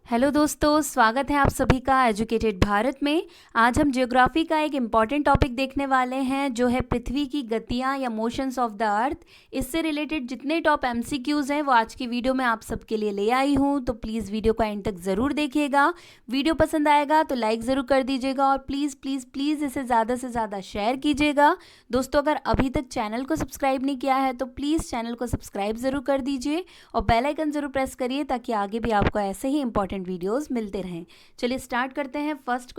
Hello दोस्तों, स्वागत है आप सभी का एजुकेटेड भारत में। आज हम ज्योग्राफी का एक इम्पॉर्टेंट टॉपिक देखने वाले हैं जो है पृथ्वी की गतियां या मोशंस ऑफ द अर्थ। इससे रिलेटेड जितने टॉप एमसीक्यूज़ हैं वो आज की वीडियो में आप सबके लिए ले आई हूं, तो प्लीज़ वीडियो को एंड तक ज़रूर देखिएगा। वीडियो पसंद आएगा तो लाइक ज़रूर कर दीजिएगा और प्लीज़ प्लीज़ प्लीज़ इसे ज़्यादा से ज़्यादा शेयर कीजिएगा। दोस्तों, अगर अभी तक चैनल को सब्सक्राइब नहीं किया है तो प्लीज़ चैनल को सब्सक्राइब ज़रूर कर दीजिए और बेल आइकन ज़रूर प्रेस करिए ताकि आगे भी आपको ऐसे ही इंपॉर्टेंट वीडियोस मिलते रहें। चलिए स्टार्ट करते हैं। फर्स्ट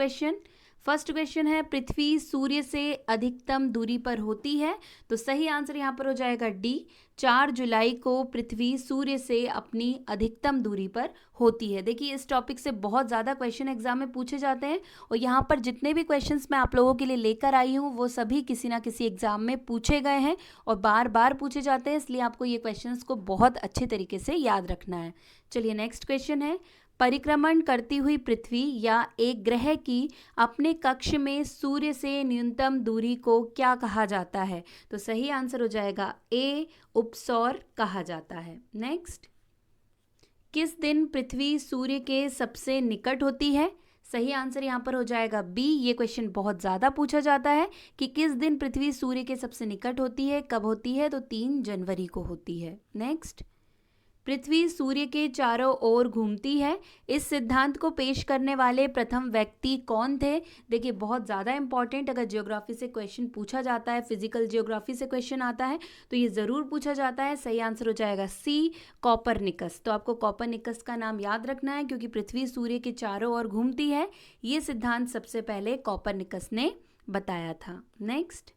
क्वेश्चन है, पृथ्वी सूर्य से अधिकतम दूरी पर होती है। तो सही आंसर यहाँ पर हो जाएगा डी। 4 जुलाई को पृथ्वी सूर्य से अपनी अधिकतम दूरी पर होती है। देखिए, इस टॉपिक से बहुत ज़्यादा क्वेश्चन एग्जाम में पूछे जाते हैं और यहाँ पर जितने भी क्वेश्चंस मैं आप लोगों के लिए लेकर आई हूँ वो सभी किसी ना किसी एग्जाम में पूछे गए हैं और बार बार पूछे जाते हैं, इसलिए आपको ये क्वेश्चंस को बहुत अच्छे तरीके से याद रखना है। चलिए नेक्स्ट क्वेश्चन है, परिक्रमण करती हुई पृथ्वी या एक ग्रह की अपने कक्ष में सूर्य से न्यूनतम दूरी को क्या कहा जाता है? तो सही आंसर हो जाएगा ए, उपसौर कहा जाता है। नेक्स्ट, किस दिन पृथ्वी सूर्य के सबसे निकट होती है? सही आंसर यहाँ पर हो जाएगा बी। ये क्वेश्चन बहुत ज़्यादा पूछा जाता है कि किस दिन पृथ्वी सूर्य के सबसे निकट होती है, कब होती है? तो 3 जनवरी को होती है। नेक्स्ट, पृथ्वी सूर्य के चारों ओर घूमती है, इस सिद्धांत को पेश करने वाले प्रथम व्यक्ति कौन थे? देखिए, बहुत ज़्यादा इंपॉर्टेंट, अगर ज्योग्राफी से क्वेश्चन पूछा जाता है, फिजिकल ज्योग्राफी से क्वेश्चन आता है तो ये ज़रूर पूछा जाता है। सही आंसर हो जाएगा सी, कॉपरनिकस। तो आपको कॉपरनिकस का नाम याद रखना है क्योंकि पृथ्वी सूर्य के चारों ओर घूमती है, ये सिद्धांत सबसे पहले कॉपरनिकस ने बताया था। नेक्स्ट,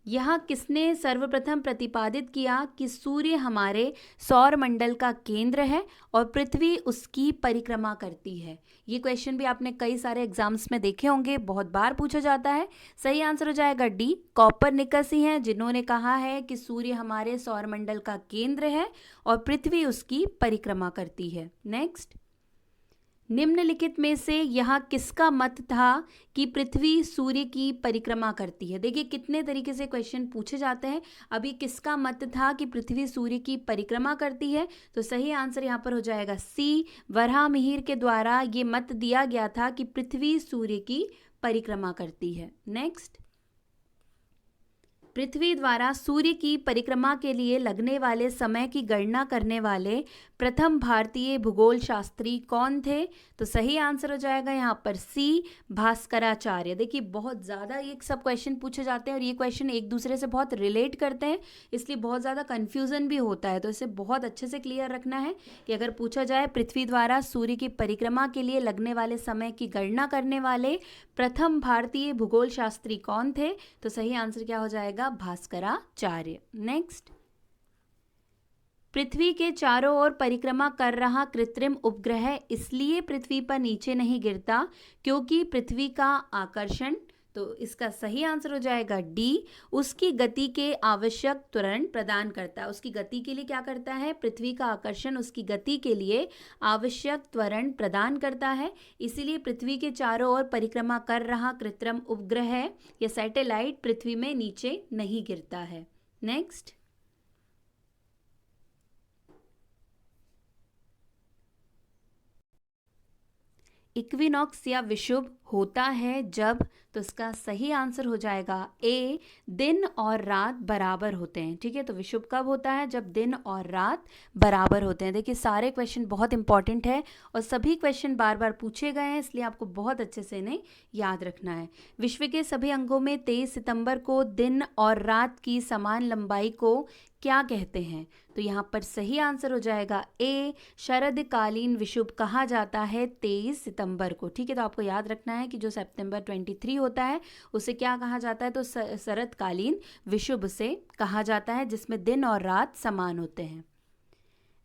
यहाँ किसने सर्वप्रथम प्रतिपादित किया कि सूर्य हमारे सौर मंडल का केंद्र है और पृथ्वी उसकी परिक्रमा करती है? ये क्वेश्चन भी आपने कई सारे एग्जाम्स में देखे होंगे, बहुत बार पूछा जाता है। सही आंसर हो जाएगा डी, कॉपरनिकस ही हैं जिन्होंने कहा है कि सूर्य हमारे सौर मंडल का केंद्र है और पृथ्वी उसकी परिक्रमा करती है। नेक्स्ट, निम्नलिखित में से यहाँ किसका मत था कि पृथ्वी सूर्य की परिक्रमा करती है? देखिए, कितने तरीके से क्वेश्चन पूछे जाते हैं। अभी किसका मत था कि पृथ्वी सूर्य की परिक्रमा करती है? तो सही आंसर यहाँ पर हो जाएगा सी, वराहमिहिर के द्वारा ये मत दिया गया था कि पृथ्वी सूर्य की परिक्रमा करती है। नेक्स्ट, पृथ्वी द्वारा सूर्य की परिक्रमा के लिए लगने वाले समय की गणना करने वाले प्रथम भारतीय भूगोल शास्त्री कौन थे? तो सही आंसर हो जाएगा यहाँ पर सी, भास्कराचार्य। देखिए, बहुत ज़्यादा ये सब क्वेश्चन पूछे जाते हैं और ये क्वेश्चन एक दूसरे से बहुत रिलेट करते हैं, इसलिए बहुत ज़्यादा कन्फ्यूज़न भी होता है। तो इसे बहुत अच्छे से क्लियर रखना है कि अगर पूछा जाए पृथ्वी द्वारा सूर्य की परिक्रमा के लिए लगने वाले समय की गणना करने वाले प्रथम भारतीय भूगोल शास्त्री कौन थे, तो सही आंसर क्या हो जाएगा? भास्कराचार्य। नेक्स्ट, पृथ्वी के चारों ओर परिक्रमा कर रहा कृत्रिम उपग्रह इसलिए पृथ्वी पर नीचे नहीं गिरता क्योंकि पृथ्वी का आकर्षण, तो इसका सही आंसर हो जाएगा डी, उसकी गति के आवश्यक त्वरण प्रदान करता है। उसकी गति के लिए क्या करता है? पृथ्वी का आकर्षण उसकी गति के लिए आवश्यक त्वरण प्रदान करता है, इसीलिए पृथ्वी के चारों ओर परिक्रमा कर रहा कृत्रिम उपग्रह या सैटेलाइट पृथ्वी में नीचे नहीं गिरता है। नेक्स्ट, इक्विनॉक्स या विषुव होता है जब, तो इसका सही आंसर हो जाएगा ए, दिन और रात बराबर होते हैं। ठीक है, तो विषुव कब होता है? जब दिन और रात बराबर होते हैं। देखिए, सारे क्वेश्चन बहुत इंपॉर्टेंट है और सभी क्वेश्चन बार बार पूछे गए हैं, इसलिए आपको बहुत अच्छे से इन्हें याद रखना है। विश्व के सभी अंगों में 23 सितंबर को दिन और रात की समान लंबाई को क्या कहते हैं? तो यहाँ पर सही आंसर हो जाएगा ए, शरदकालीन विषुव कहा जाता है 23 सितंबर को। ठीक है, तो आपको याद रखना है कि जो सितंबर 23 होता है उसे क्या कहा जाता है? तो शरदकालीन विषुव से कहा जाता है, जिसमें दिन और रात समान होते हैं।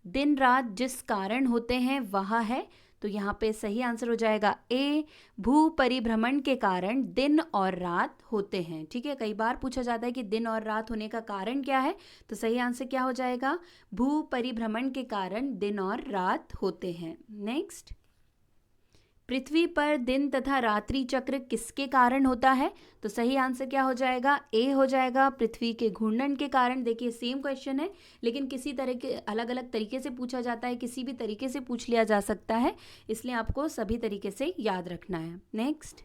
दिन रात जिस कारण होते हैं वह है, तो यहाँ पे सही आंसर हो जाएगा ए, भू परिभ्रमण के कारण दिन और रात होते हैं। ठीक है, कई बार पूछा जाता है कि दिन और रात होने का कारण क्या है, तो सही आंसर क्या हो जाएगा? भू परिभ्रमण के कारण दिन और रात होते हैं। नेक्स्ट, पृथ्वी पर दिन तथा रात्रि चक्र किसके कारण होता है? तो सही आंसर क्या हो जाएगा? ए हो जाएगा, पृथ्वी के घूर्णन के कारण। देखिए सेम क्वेश्चन है लेकिन किसी तरह के अलग अलग तरीके से पूछा जाता है, किसी भी तरीके से पूछ लिया जा सकता है, इसलिए आपको सभी तरीके से याद रखना है। नेक्स्ट,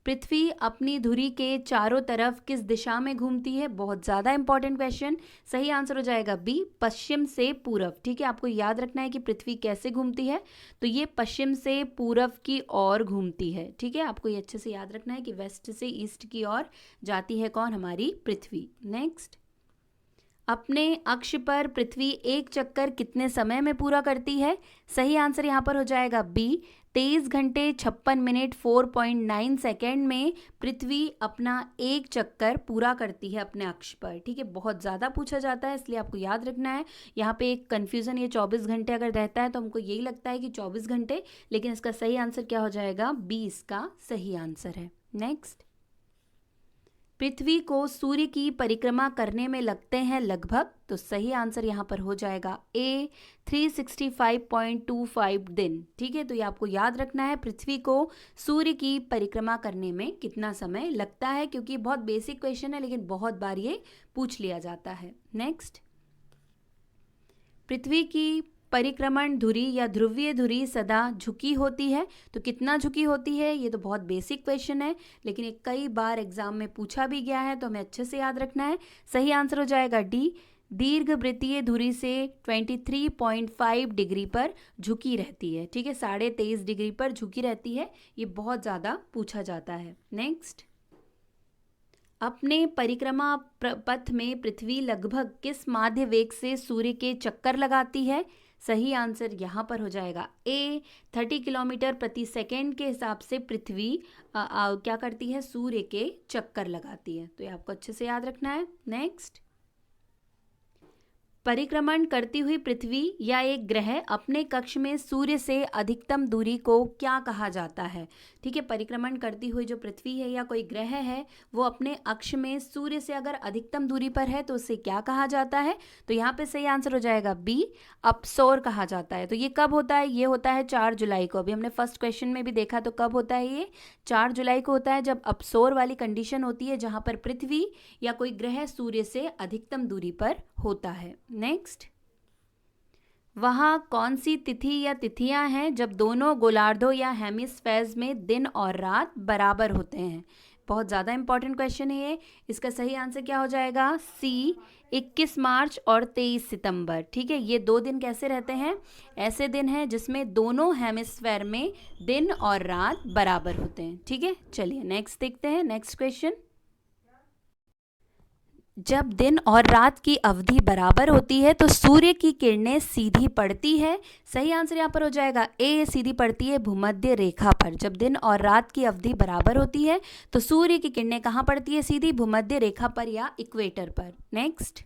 पृथ्वी अपनी धुरी के चारों तरफ किस दिशा में घूमती है? बहुत ज़्यादा इंपॉर्टेंट क्वेश्चन। सही आंसर हो जाएगा बी, पश्चिम से पूरब। ठीक है, आपको याद रखना है कि पृथ्वी कैसे घूमती है, तो ये पश्चिम से पूरब की ओर घूमती है। ठीक है, आपको ये अच्छे से याद रखना है कि वेस्ट से ईस्ट की ओर जाती है कौन? हमारी पृथ्वी। नेक्स्ट, अपने अक्ष पर पृथ्वी एक चक्कर कितने समय में पूरा करती है? सही आंसर यहाँ पर हो जाएगा बी, 23 घंटे 56 मिनट 4.9 सेकेंड में पृथ्वी अपना एक चक्कर पूरा करती है अपने अक्ष पर। ठीक है, बहुत ज़्यादा पूछा जाता है इसलिए आपको याद रखना है। यहाँ पे एक कन्फ्यूज़न, ये 24 घंटे अगर रहता है तो हमको यही लगता है कि 24 घंटे, लेकिन इसका सही आंसर क्या हो जाएगा? बी इसका सही आंसर है। नेक्स्ट, पृथ्वी को सूर्य की परिक्रमा करने में लगते हैं लगभग, तो सही आंसर यहाँ पर हो जाएगा ए, 365.25 दिन। ठीक है, तो ये आपको याद रखना है पृथ्वी को सूर्य की परिक्रमा करने में कितना समय लगता है, क्योंकि बहुत बेसिक क्वेश्चन है लेकिन बहुत बार ये पूछ लिया जाता है। नेक्स्ट, पृथ्वी की परिक्रमण धुरी या ध्रुवीय धुरी सदा झुकी होती है, तो कितना झुकी होती है? ये तो बहुत बेसिक क्वेश्चन है लेकिन ये कई बार एग्जाम में पूछा भी गया है, तो हमें अच्छे से याद रखना है। सही आंसर हो जाएगा डी, दीर्घवृत्तीय धुरी से 23.5 डिग्री पर झुकी रहती है। ठीक है, 23.5 डिग्री पर झुकी रहती है, ये बहुत ज़्यादा पूछा जाता है। नेक्स्ट, अपने परिक्रमा पथ में पृथ्वी लगभग किस माध्य वेग से सूर्य के चक्कर लगाती है? सही आंसर यहाँ पर हो जाएगा ए, 30 किलोमीटर प्रति सेकेंड के हिसाब से पृथ्वी क्या करती है? सूर्य के चक्कर लगाती है, तो ये आपको अच्छे से याद रखना है। नेक्स्ट, परिक्रमण करती हुई पृथ्वी या एक ग्रह अपने कक्ष में सूर्य से अधिकतम दूरी को क्या कहा जाता है? ठीक है, परिक्रमण करती हुई जो पृथ्वी है या कोई ग्रह है वो अपने अक्ष में सूर्य से अगर अधिकतम दूरी पर है तो उसे क्या कहा जाता है? तो यहाँ पे सही आंसर हो जाएगा बी, अपसौर कहा जाता है। तो ये कब होता है? ये होता है 4 जुलाई को। अभी हमने फर्स्ट क्वेश्चन में भी देखा, तो कब होता है ये? 4 जुलाई को होता है, जब अपसौर वाली कंडीशन होती है जहाँ पर पृथ्वी या कोई ग्रह सूर्य से अधिकतम दूरी पर होता है। नेक्स्ट, वहाँ कौन सी तिथि या तिथियां हैं जब दोनों गोलार्धों या हेमिस्फेयर्स में दिन और रात बराबर होते हैं? बहुत ज़्यादा इंपॉर्टेंट क्वेश्चन है ये। इसका सही आंसर क्या हो जाएगा? सी, 21 मार्च और 23 सितंबर। ठीक है, ये 2 दिन कैसे रहते हैं? ऐसे दिन हैं जिसमें दोनों हेमिस्फेयर में दिन और रात बराबर होते हैं। ठीक है, चलिए नेक्स्ट देखते हैं। नेक्स्ट क्वेश्चन, जब दिन और रात की अवधि बराबर होती है तो सूर्य की किरणें सीधी पड़ती है। सही आंसर यहाँ पर हो जाएगा ए, सीधी पड़ती है भूमध्य रेखा पर। जब दिन और रात की अवधि बराबर होती है तो सूर्य की किरणें कहाँ पड़ती है? सीधी भूमध्य रेखा पर या इक्वेटर पर। नेक्स्ट,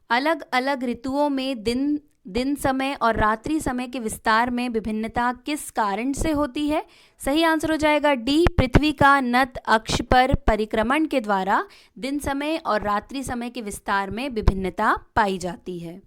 अलग अलग ऋतुओं में दिन समय और रात्रि समय के विस्तार में विभिन्नता किस कारण से होती है? सही आंसर हो जाएगा डी, पृथ्वी का नत अक्ष पर परिक्रमण के द्वारा दिन समय और रात्रि समय के विस्तार में विभिन्नता पाई जाती है।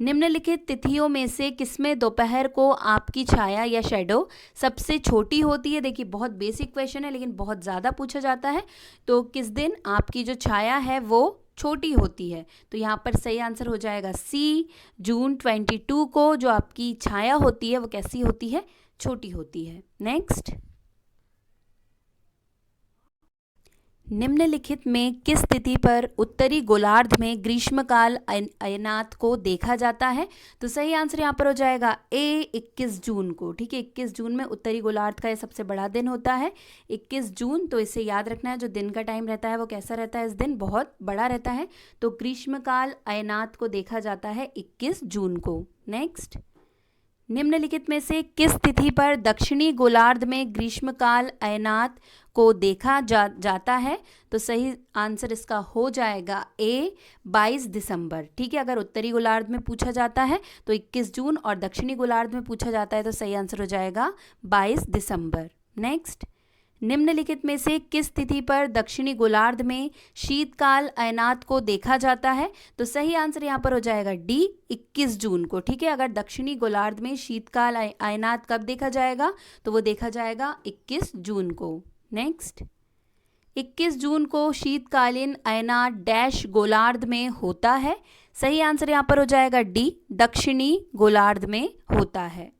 निम्नलिखित तिथियों में से किसमें दोपहर को आपकी छाया या शैडो सबसे छोटी होती है? देखिए बहुत बेसिक क्वेश्चन है लेकिन बहुत ज़्यादा पूछा जाता है। तो किस दिन आपकी जो छाया है वो छोटी होती है? तो यहाँ पर सही आंसर हो जाएगा सी, जून 22 को जो आपकी छाया होती है वो कैसी होती है? छोटी होती है। नेक्स्ट, निम्नलिखित में किस तिथि पर उत्तरी गोलार्ध में ग्रीष्मकाल अयनात को देखा जाता है? तो सही आंसर यहाँ पर हो जाएगा ए, 21 जून को। ठीक है, 21 जून में उत्तरी गोलार्ध का ये सबसे बड़ा दिन होता है 21 जून। तो इसे याद रखना है, जो दिन का टाइम रहता है वो कैसा रहता है? इस दिन बहुत बड़ा रहता है। तो ग्रीष्मकाल अयनात को देखा जाता है 21 जून को। नेक्स्ट, निम्नलिखित में से किस तिथि पर दक्षिणी गोलार्ध में ग्रीष्मकाल अयनात को देखा जाता है? तो सही आंसर इसका हो जाएगा ए, 22 दिसंबर। ठीक है, अगर उत्तरी गोलार्ध में पूछा जाता है तो 21 जून और दक्षिणी गोलार्ध में पूछा जाता है तो सही आंसर हो जाएगा 22 दिसंबर। नेक्स्ट, निम्नलिखित में से किस तिथि पर दक्षिणी गोलार्ध में शीतकाल अयनात को देखा जाता है? तो सही आंसर यहाँ पर हो जाएगा डी, 21 जून को। ठीक है, अगर दक्षिणी गोलार्ध में शीतकाल अयनात कब देखा जाएगा? तो वो देखा जाएगा 21 जून को। नेक्स्ट, 21 जून को शीतकालीन अयनात डैश गोलार्ध में होता है? सही आंसर यहाँ पर हो जाएगा डी, दक्षिणी गोलार्ध में होता है।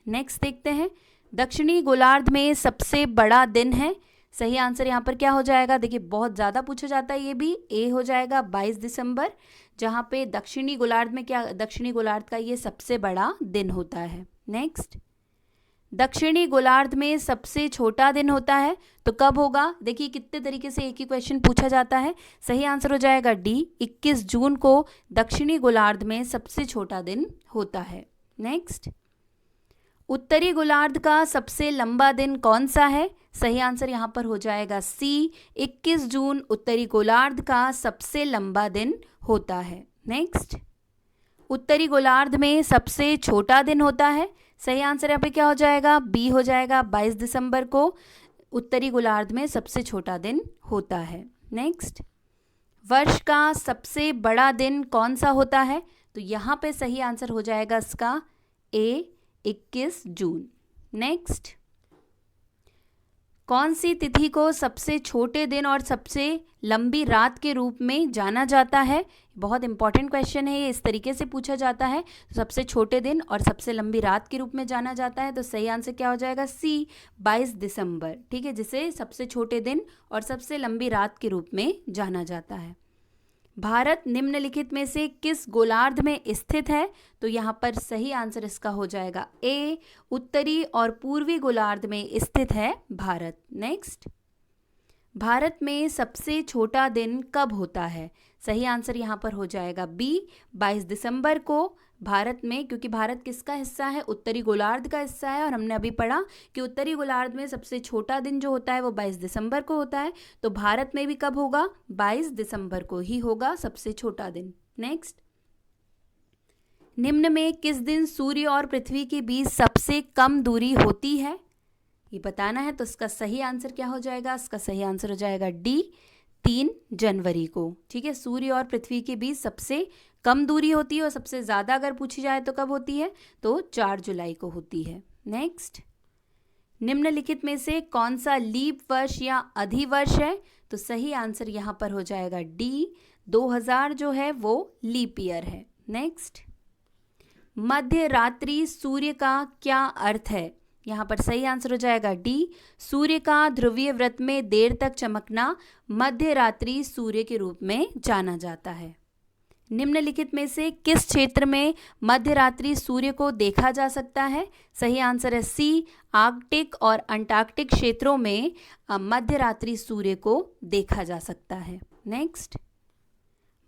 नेक्स्ट देखते हैं, दक्षिणी गोलार्ध में सबसे बड़ा दिन है? सही आंसर यहाँ पर क्या हो जाएगा? देखिए बहुत ज़्यादा पूछा जाता है ये भी, ए हो जाएगा 22 दिसंबर, जहाँ पे दक्षिणी गोलार्ध में क्या, दक्षिणी गोलार्ध का ये सबसे बड़ा दिन होता है। नेक्स्ट, दक्षिणी गोलार्ध में सबसे छोटा दिन होता है तो कब होगा? देखिए कितने तरीके से एक ही क्वेश्चन पूछा जाता है। सही आंसर हो जाएगा डी, 21 जून को दक्षिणी गोलार्ध में सबसे छोटा दिन होता है। नेक्स्ट, उत्तरी गोलार्ध का सबसे लंबा दिन कौन सा है? सही आंसर यहाँ पर हो जाएगा सी, 21 जून उत्तरी गोलार्ध का सबसे लंबा दिन होता है। नेक्स्ट, उत्तरी गोलार्ध में सबसे छोटा दिन होता है? सही आंसर यहाँ पे क्या हो जाएगा? बी हो जाएगा, 22 दिसंबर को उत्तरी गोलार्ध में सबसे छोटा दिन होता है। नेक्स्ट, वर्ष का सबसे बड़ा दिन कौन सा होता है? तो यहाँ पे सही आंसर हो जाएगा इसका ए, 21 जून। नेक्स्ट, कौन सी तिथि को सबसे छोटे दिन और सबसे लंबी रात के रूप में जाना जाता है? बहुत इंपॉर्टेंट क्वेश्चन है ये, इस तरीके से पूछा जाता है। सबसे छोटे दिन और सबसे लंबी रात के रूप में जाना जाता है, तो सही आंसर क्या हो जाएगा? सी, 22 दिसंबर। ठीक है, जिसे सबसे छोटे दिन और सबसे लंबी रात के रूप में जाना जाता है। भारत निम्नलिखित में से किस गोलार्ध में स्थित है? तो यहाँ पर सही आंसर इसका हो जाएगा ए, उत्तरी और पूर्वी गोलार्ध में स्थित है भारत। नेक्स्ट, भारत में सबसे छोटा दिन कब होता है? सही आंसर यहाँ पर हो जाएगा बी, 22 दिसंबर को भारत में, क्योंकि भारत किसका हिस्सा है? उत्तरी गोलार्ध का हिस्सा है, और हमने अभी पढ़ा कि उत्तरी गोलार्ध में सबसे छोटा दिन जो होता है वो 22 दिसंबर को होता है, तो भारत में भी कब होगा? 22 दिसंबर को ही होगा सबसे छोटा दिन। नेक्स्ट, निम्न में किस दिन सूर्य और पृथ्वी के बीच सबसे कम दूरी होती है? ये बताना है, तो इसका सही आंसर क्या हो जाएगा? इसका सही आंसर हो जाएगा डी, 3 जनवरी को। ठीक है, सूर्य और पृथ्वी के बीच सबसे कम दूरी होती है, और सबसे ज़्यादा अगर पूछी जाए तो कब होती है? तो 4 जुलाई को होती है। नेक्स्ट, निम्नलिखित में से कौन सा लीप वर्ष या अधिवर्ष है? तो सही आंसर यहाँ पर हो जाएगा डी, 2000 जो है वो लीप ईयर है। नेक्स्ट, मध्य रात्रि सूर्य का क्या अर्थ है? यहाँ पर सही आंसर हो जाएगा डी, सूर्य का ध्रुवीय व्रत में देर तक चमकना मध्य रात्रि सूर्य के रूप में जाना जाता है। निम्नलिखित में से किस क्षेत्र में मध्य रात्रि सूर्य को देखा जा सकता है? सही आंसर है सी, आर्कटिक और अंटार्कटिक क्षेत्रों में मध्य रात्रि सूर्य को देखा जा सकता है। नेक्स्ट,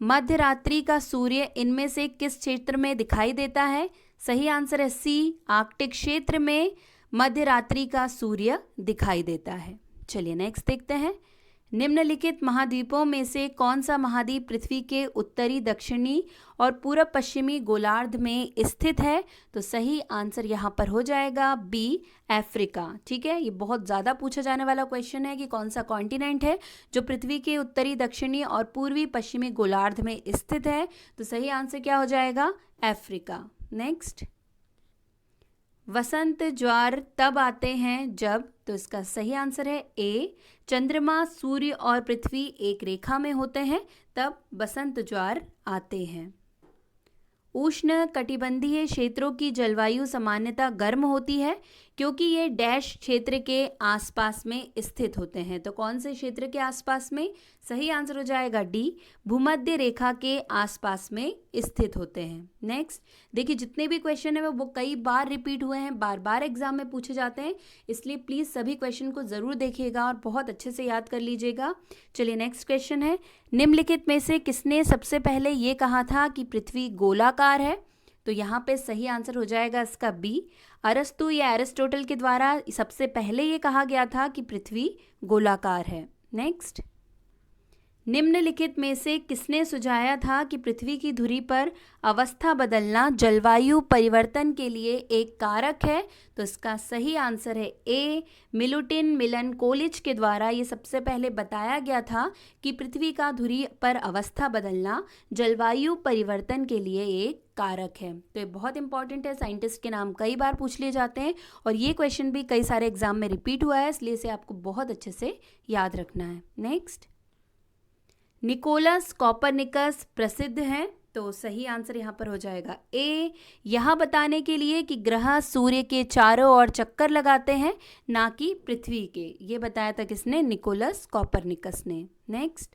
मध्य रात्रि का सूर्य इनमें से किस क्षेत्र में दिखाई देता है? सही आंसर है सी, आर्कटिक क्षेत्र में मध्य रात्रि का सूर्य दिखाई देता है। चलिए नेक्स्ट देखते हैं, निम्नलिखित महाद्वीपों में से कौन सा महाद्वीप पृथ्वी के उत्तरी, दक्षिणी और पूर्व पश्चिमी गोलार्ध में स्थित है? तो सही आंसर यहाँ पर हो जाएगा बी, अफ्रीका। ठीक है, ये बहुत ज़्यादा पूछा जाने वाला क्वेश्चन है कि कौन सा कॉन्टिनेंट है जो पृथ्वी के उत्तरी, दक्षिणी और पूर्वी पश्चिमी गोलार्ध में स्थित है। तो सही आंसर क्या हो जाएगा? अफ्रीका। नेक्स्ट, वसंत ज्वार तब आते हैं जब, तो इसका सही आंसर है ए, चंद्रमा, सूर्य और पृथ्वी एक रेखा में होते हैं तब वसंत ज्वार आते हैं। उष्ण कटिबंधीय क्षेत्रों की जलवायु सामान्यतः गर्म होती है क्योंकि ये डैश क्षेत्र के आसपास में स्थित होते हैं। तो कौन से क्षेत्र के आसपास में? सही आंसर हो जाएगा डी, भूमध्य रेखा के आसपास में स्थित होते हैं। नेक्स्ट देखिए, जितने भी क्वेश्चन है वो कई बार रिपीट हुए हैं, बार बार एग्जाम में पूछे जाते हैं, इसलिए प्लीज़ सभी क्वेश्चन को ज़रूर देखिएगा और बहुत अच्छे से याद कर लीजिएगा। चलिए नेक्स्ट क्वेश्चन है, निम्नलिखित में से किसने सबसे पहले ये कहा था कि पृथ्वी गोलाकार है? तो यहाँ पे सही आंसर हो जाएगा इसका बी, अरस्तु या एरिस्टोटल के द्वारा सबसे पहले ये कहा गया था कि पृथ्वी गोलाकार है। नेक्स्ट, निम्नलिखित में से किसने सुझाया था कि पृथ्वी की धुरी पर अवस्था बदलना जलवायु परिवर्तन के लिए एक कारक है? तो इसका सही आंसर है ए, मिलुटिन मिलन कोलिच के द्वारा ये सबसे पहले बताया गया था कि पृथ्वी का धुरी पर अवस्था बदलना जलवायु परिवर्तन के लिए एक कारक है। तो ये बहुत इंपॉर्टेंट है, साइंटिस्ट के नाम कई बार पूछ लिए जाते हैं और ये क्वेश्चन भी कई सारे एग्जाम में रिपीट हुआ है, इसलिए इसे आपको बहुत अच्छे से याद रखना है। नेक्स्ट, निकोलस कॉपरनिकस प्रसिद्ध हैं, तो सही आंसर यहाँ पर हो जाएगा ए, यह बताने के लिए कि ग्रह सूर्य के चारों ओर चक्कर लगाते हैं ना कि पृथ्वी के। ये बताया था किसने? निकोलस कॉपरनिकस ने। नेक्स्ट,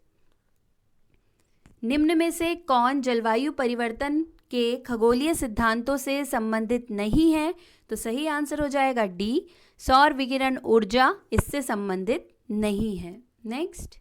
निम्न में से कौन जलवायु परिवर्तन के खगोलीय सिद्धांतों से संबंधित नहीं है? तो सही आंसर हो जाएगा डी, सौर विकिरण ऊर्जा इससे संबंधित नहीं है। नेक्स्ट,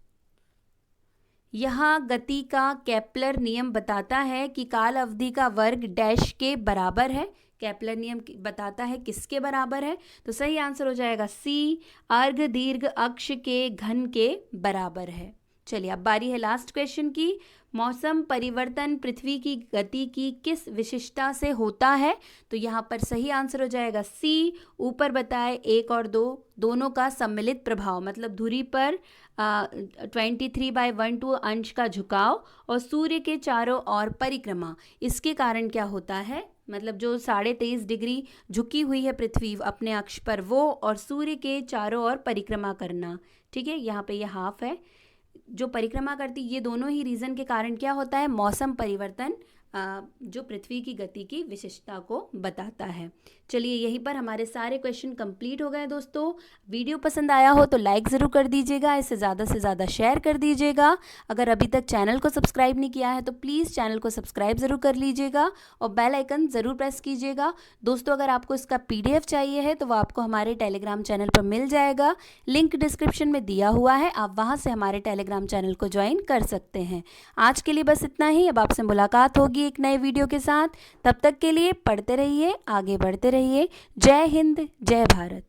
यह गति का केपलर नियम बताता है कि काल अवधि का वर्ग डैश के बराबर है। केपलर नियम बताता है किसके बराबर है? तो सही आंसर हो जाएगा सी, अर्ध दीर्घ अक्ष के घन के बराबर है। चलिए अब बारी है लास्ट क्वेश्चन की। मौसम परिवर्तन पृथ्वी की गति की किस विशिष्टता से होता है? तो यहाँ पर सही आंसर हो जाएगा सी, ऊपर बताए 1 और 2 दोनों का सम्मिलित प्रभाव, मतलब धुरी पर 23/12 अंश का झुकाव और सूर्य के चारों ओर परिक्रमा। इसके कारण क्या होता है? मतलब जो 23.5 डिग्री झुकी हुई है पृथ्वी अपने अक्ष पर वो, और सूर्य के चारों ओर परिक्रमा करना। ठीक है, यहाँ पे ये हाफ है जो परिक्रमा करती, ये दोनों ही रीज़न के कारण क्या होता है? मौसम परिवर्तन जो पृथ्वी की गति की विशिष्टता को बताता है। चलिए यहीं पर हमारे सारे क्वेश्चन कंप्लीट हो गए दोस्तों। वीडियो पसंद आया हो तो लाइक ज़रूर कर दीजिएगा, इसे ज़्यादा से ज़्यादा शेयर कर दीजिएगा। अगर अभी तक चैनल को सब्सक्राइब नहीं किया है तो प्लीज़ चैनल को सब्सक्राइब ज़रूर कर लीजिएगा और बेल आइकन ज़रूर प्रेस कीजिएगा। दोस्तों अगर आपको इसका PDF चाहिए है तो वो आपको हमारे टेलीग्राम चैनल पर मिल जाएगा, लिंक डिस्क्रिप्शन में दिया हुआ है, आप वहाँ से हमारे टेलीग्राम चैनल को ज्वाइन कर सकते हैं। आज के लिए बस इतना ही, अब आपसे मुलाकात होगी एक नए वीडियो के साथ। तब तक के लिए पढ़ते रहिए, आगे बढ़ते रहिए। जय हिंद, जय भारत।